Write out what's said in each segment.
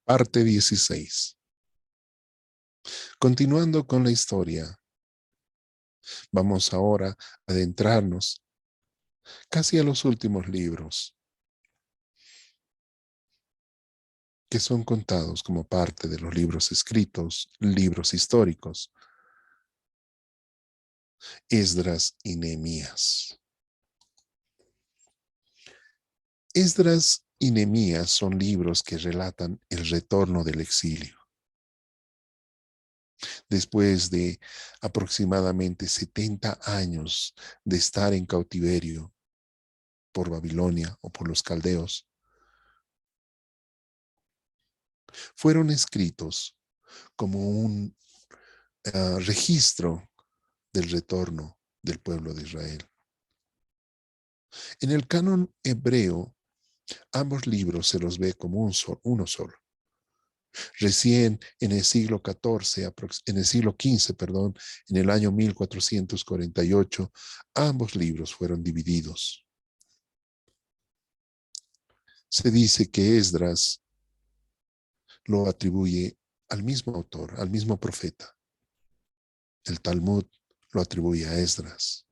Parte 16. Continuando con la historia, vamos ahora a adentrarnos casi a los últimos libros que son contados como parte de los libros escritos, libros históricos, Esdras y Nehemías. Esdras y Nehemías son libros que relatan el retorno del exilio. Después de aproximadamente 70 años de estar en cautiverio por Babilonia o por los caldeos, fueron escritos como un registro del retorno del pueblo de Israel. En el canon hebreo, ambos libros se los ve como uno solo. Recién en el siglo XIV, en el siglo XV, perdón, en el año 1448, ambos libros fueron divididos. Se dice que Esdras lo atribuye al mismo autor, al mismo profeta. El Talmud lo atribuye a Esdras.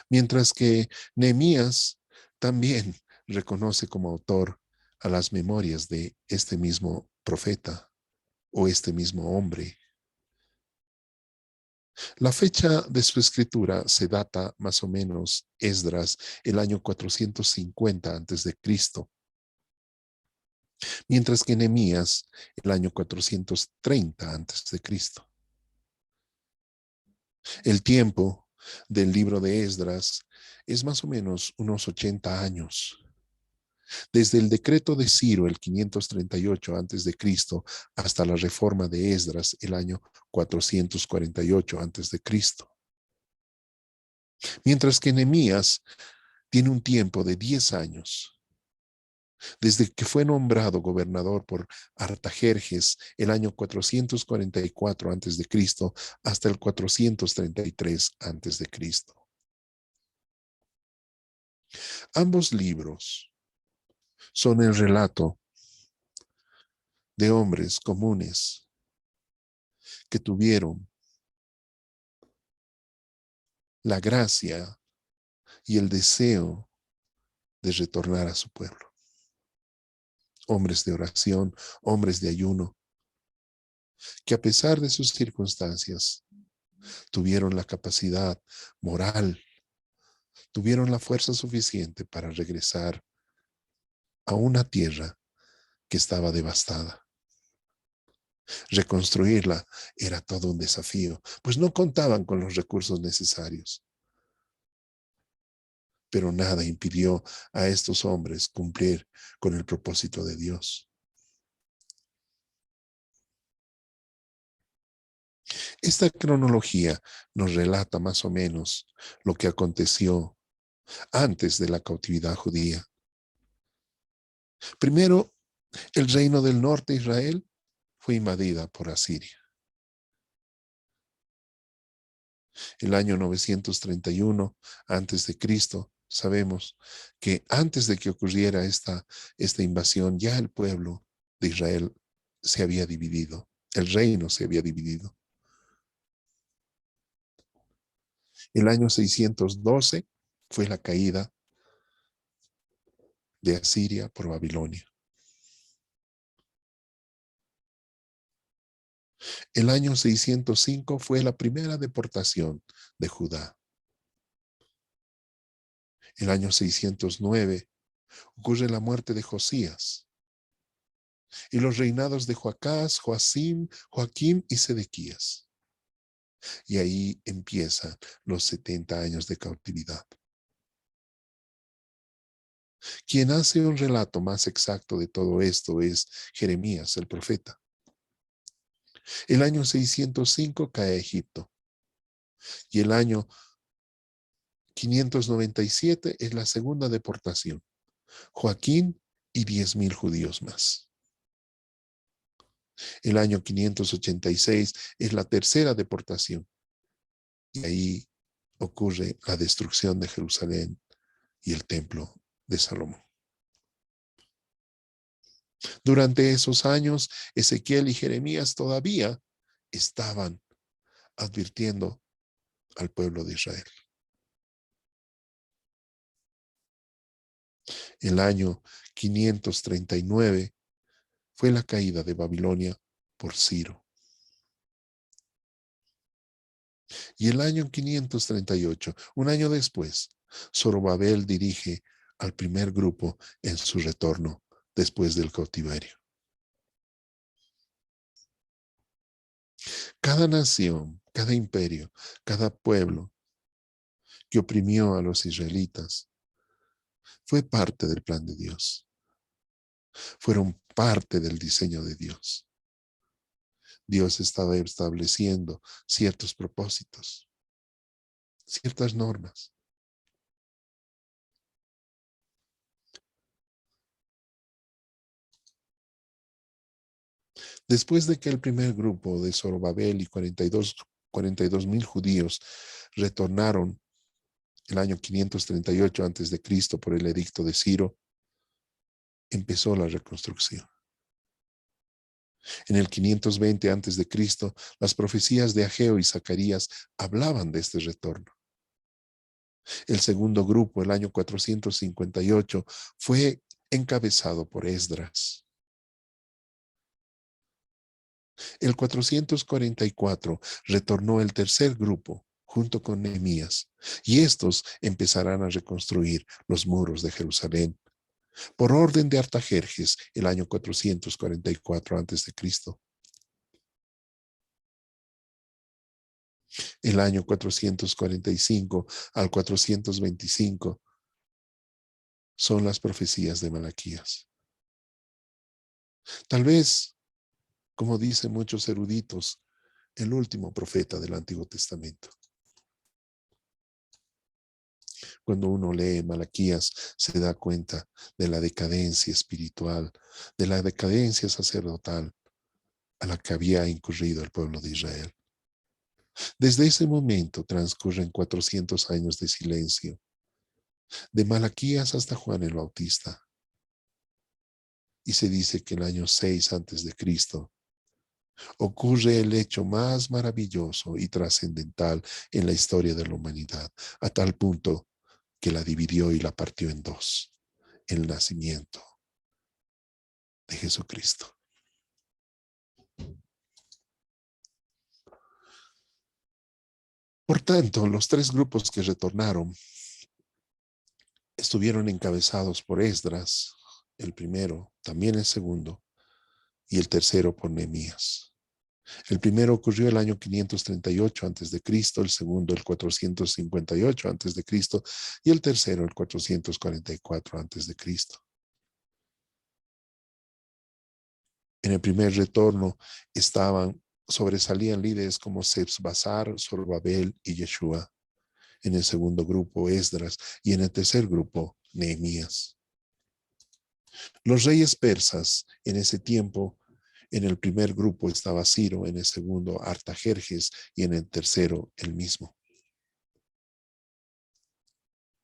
Mientras que Nehemías también reconoce como autor a las memorias de este mismo profeta o este mismo hombre. La fecha de su escritura se data más o menos Esdras el año 450 a.C., mientras que Nehemías el año 430 a.C. El tiempo del libro de Esdras es más o menos unos 80 años. Desde el decreto de Ciro, el 538 a.C., hasta la reforma de Esdras, el año 448 a.C. Mientras que Nehemías tiene un tiempo de 10 años, desde que fue nombrado gobernador por Artajerjes el año 444 a.C. hasta el 433 a.C. Ambos libros son el relato de hombres comunes que tuvieron la gracia y el deseo de retornar a su pueblo. Hombres de oración, hombres de ayuno, que a pesar de sus circunstancias tuvieron la capacidad moral, tuvieron la fuerza suficiente para regresar a una tierra que estaba devastada. Reconstruirla era todo un desafío, pues no contaban con los recursos necesarios. Pero nada impidió a estos hombres cumplir con el propósito de Dios. Esta cronología nos relata más o menos lo que aconteció antes de la cautividad judía. Primero, el reino del norte, Israel, fue invadida por Asiria. El año 931 antes de Cristo, sabemos que antes de que ocurriera esta invasión, ya el pueblo de Israel se había dividido, el reino se había dividido. El año 612 fue la caída de Asiria por Babilonia. El año 605 fue la primera deportación de Judá. El año 609 ocurre la muerte de Josías y los reinados de Joacás, Joacim, Joaquim y Sedequías. Y ahí empiezan los 70 años de cautividad. Quien hace un relato más exacto de todo esto es Jeremías, el profeta. El año 605 cae Egipto y el año 597 es la segunda deportación. Joaquín y 10,000 judíos más. El año 586 es la tercera deportación y ahí ocurre la destrucción de Jerusalén y el templo de Salomón. Durante esos años, Ezequiel y Jeremías todavía estaban advirtiendo al pueblo de Israel. El año 539 fue la caída de Babilonia por Ciro. Y el año 538, un año después, Zorobabel dirige al primer grupo en su retorno después del cautiverio. Cada nación, cada imperio, cada pueblo que oprimió a los israelitas fue parte del plan de Dios. Fueron parte del diseño de Dios. Dios estaba estableciendo ciertos propósitos, ciertas normas. Después de que el primer grupo de Zorobabel y 42,000 judíos retornaron el año 538 a.C. por el edicto de Ciro, empezó la reconstrucción. En el 520 a.C., las profecías de Ageo y Zacarías hablaban de este retorno. El segundo grupo, el año 458, fue encabezado por Esdras. El 444 retornó el tercer grupo junto con Nehemías, y estos empezarán a reconstruir los muros de Jerusalén por orden de Artajerjes el año 444 a.C. El año 445 al 425 son las profecías de Malaquías. Tal vez, como dicen muchos eruditos, el último profeta del Antiguo Testamento. Cuando uno lee Malaquías, se da cuenta de la decadencia espiritual, de la decadencia sacerdotal a la que había incurrido el pueblo de Israel. Desde ese momento transcurren 400 años de silencio, de Malaquías hasta Juan el Bautista. Y se dice que en el año 6 antes de Cristo ocurre el hecho más maravilloso y trascendental en la historia de la humanidad, a tal punto que la dividió y la partió en dos: el nacimiento de Jesucristo. Por tanto, los tres grupos que retornaron estuvieron encabezados por Esdras, el primero, también el segundo, y el tercero por Nehemías. El primero ocurrió el año 538 a.C., el segundo el 458 a.C. y el tercero el 444 a.C. En el primer retorno sobresalían líderes como Sebasar, Zorobabel y Yeshua. En el segundo grupo, Esdras, y en el tercer grupo, Nehemías. Los reyes persas en ese tiempo, en el primer grupo estaba Ciro, en el segundo Artajerjes y en el tercero el mismo.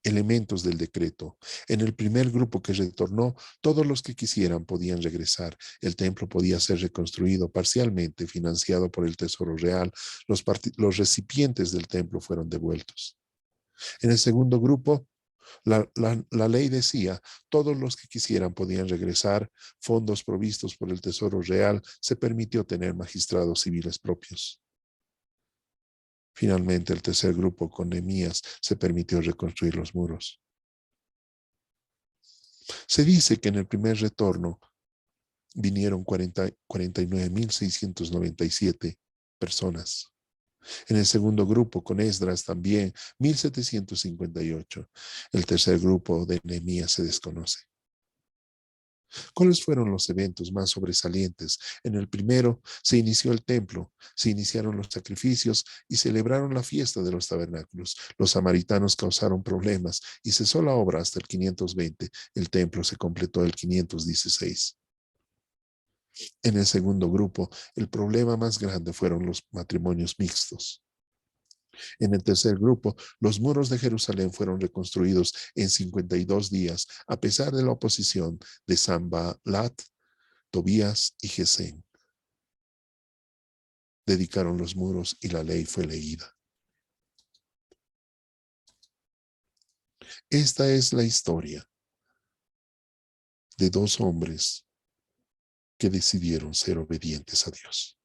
Elementos del decreto. En el primer grupo que retornó, todos los que quisieran podían regresar. El templo podía ser reconstruido parcialmente, financiado por el Tesoro Real. Los recipientes del templo fueron devueltos. En el segundo grupo, la ley decía, todos los que quisieran podían regresar, fondos provistos por el Tesoro Real, se permitió tener magistrados civiles propios. Finalmente, el tercer grupo, con Nehemías, se permitió reconstruir los muros. Se dice que en el primer retorno vinieron 49,697 personas. En el segundo grupo, con Esdras también, 1,758. El tercer grupo de Nehemías se desconoce. ¿Cuáles fueron los eventos más sobresalientes? En el primero se inició el templo, se iniciaron los sacrificios y celebraron la fiesta de los tabernáculos. Los samaritanos causaron problemas y cesó la obra hasta el 520. El templo se completó el 516. En el segundo grupo, el problema más grande fueron los matrimonios mixtos. En el tercer grupo, los muros de Jerusalén fueron reconstruidos en 52 días, a pesar de la oposición de Sanballat, Tobías y Gesén dedicaron los muros y la ley fue leída. Esta es la historia de dos hombres que decidieron ser obedientes a Dios.